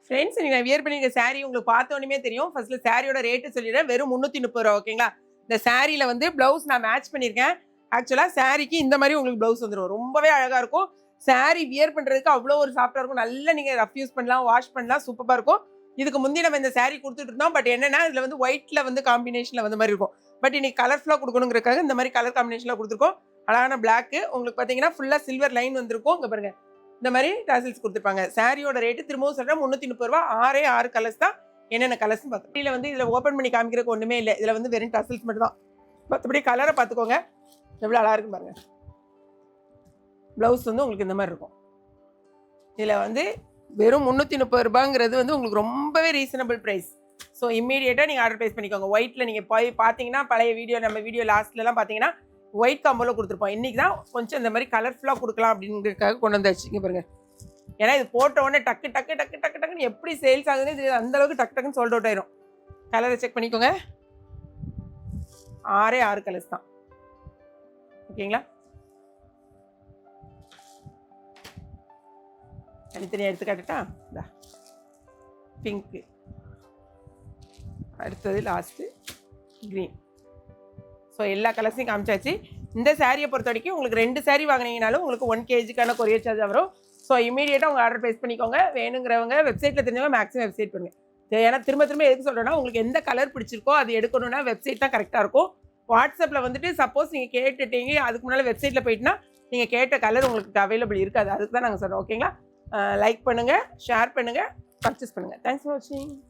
Friends நீங்க wear பண்ணிருக்க saree உங்களுக்கு பார்த்த உடனே தெரியும். ஃபர்ஸ்ட்ல சாரியோட ரேட் சொல்லிடுறேன். வெறும் 330 ரூபாய் ஓகேங்களா? இந்த சாரியில வந்து ப்ளவுஸ் நான் மேட்ச் பண்ணியிருக்கேன். ஆக்சுவலா சாரிக்கு இந்த மாதிரி உங்களுக்கு ப்ளவுஸ் வந்துடும். ரொம்பவே அழகா இருக்கும். சாரி வியர் பண்றதுக்கு அவ்வளோ ஒரு சாஃப்டா இருக்கும். நல்லா நீங்க ரஃப் யூஸ் பண்ணலாம், வாஷ் பண்ணலாம், சூப்பரா இருக்கும். இதுக்கு முந்தி நம்ம இந்த சாரி கொடுத்துட்டு இருந்தோம். பட் என்னன்னா இதுல வந்து ஒயிட்ல வந்து காம்பினேஷன்ல வந்த மாதிரி இருக்கும். பட் இன்னைக்கு கலர்ஃபுல்லா கொடுக்கணுங்கிறதுக்காக இந்த மாதிரி கலர் காம்பினேஷன்ல கொடுத்துருக்கோம். அழகான பிளாக் உங்களுக்கு பாத்தீங்கன்னா ஃபுல்லா சில்வர் லைன் வந்திருக்கும். இங்க பாருங்க இந்த மாதிரி டாசல்ஸ் கொடுத்துருப்பாங்க. சாரியோட ரேட்டு திரும்பவும் சொல்றேன் 330 ரூபாய். 6 கலர்ஸ் தான். என்னென்ன கலர்ஸ் பார்த்தோம். இதுல வந்து இதுல ஓப்பன் பண்ணி காமிக்கிறதுக்கு ஒண்ணுமே இல்லை. இதுல வந்து வெறும் டாசல்ஸ் மட்டும் தான். மற்றபடி கலரை பார்த்துக்கோங்க எவ்வளோ அழகா இருக்கும் பாருங்க. ப்ளவுஸ் வந்து உங்களுக்கு இந்த மாதிரி இருக்கும். இதில் வந்து வெறும் 330 ரூபாங்கிறது வந்து உங்களுக்கு ரொம்பவே ரீசனபிள் ப்ரைஸ். ஸோ இம்மீடியட்டாக நீங்கள் ஆர்டர் ப்ளேஸ் பண்ணிக்கோங்க. ஒயிட்டில் நீங்கள் போய் பார்த்தீங்கன்னா பழைய வீடியோ நம்ம வீடியோ லாஸ்ட்லலாம் பார்த்தீங்கன்னா ஒயிட் காம்போவில் கொடுத்துருப்போம். இன்றைக்கி தான் கொஞ்சம் இந்த மாதிரி கலர்ஃபுல்லாக கொடுக்கலாம் அப்படிங்கிறதுக்காக கொண்டு வந்தாச்சு. இங்கே பாருங்க. ஏன்னா இது போட்ட உடனே டக்கு டக்கு டக்கு டக்கு டக்குன்னு எப்படி சேல்ஸ் ஆகுதுன்னு இது அந்தளவுக்கு டக்கு டக்குன்னு சோல்ட் அவுட் ஆயிரும். கலரை செக் பண்ணிக்கோங்க. 6 கலர்ஸ் தான் ஓகேங்களா? தனித்தனியாக எடுத்து காட்டுட்டா? பிங்க்கு, அடுத்தது லாஸ்ட்டு க்ரீன். ஸோ எல்லா கலர்ஸையும் காமிச்சாச்சு. இந்த சாரியை பொறுத்த வரைக்கும் உங்களுக்கு 2 சாரீ வாங்கினீங்கனாலும் உங்களுக்கு 1 kgக்கான கொரியர் சார்ஜ் வரும். ஸோ இமீடியட்டாக உங்கள் ஆர்டர் ப்ளேஸ் பண்ணிக்கோங்க. வேணுங்கிறவங்க வெப்சைட்டில் தெரிஞ்சவங்க மேக்ஸிமம் வெப்சைட் பண்ணுங்கள். ஏன்னா திரும்ப எதுக்கு சொல்கிறேன்னா உங்களுக்கு எந்த கலர் பிடிச்சிருக்கோ அது எடுக்கணும்னா வெப்சைட் தான் கரெக்டாக இருக்கும். வாட்ஸ்அப்பில் வந்துட்டு சப்போஸ் நீங்கள் கேட்டுட்டீங்க அதுக்கு முன்னால் வெப்சைட்டில் போயிட்டுனா நீங்கள் கேட்ட கலர் உங்களுக்கு அவைலபிள் இருக்காது. அதுக்கு தான் நாங்கள் சொல்கிறோம் ஓகேங்களா? லைக் பண்ணுங்கள், ஷேர் பண்ணுங்கள், பர்ச்சேஸ் பண்ணுங்கள். தேங்க்ஸ் ஃபார் வாட்சிங்.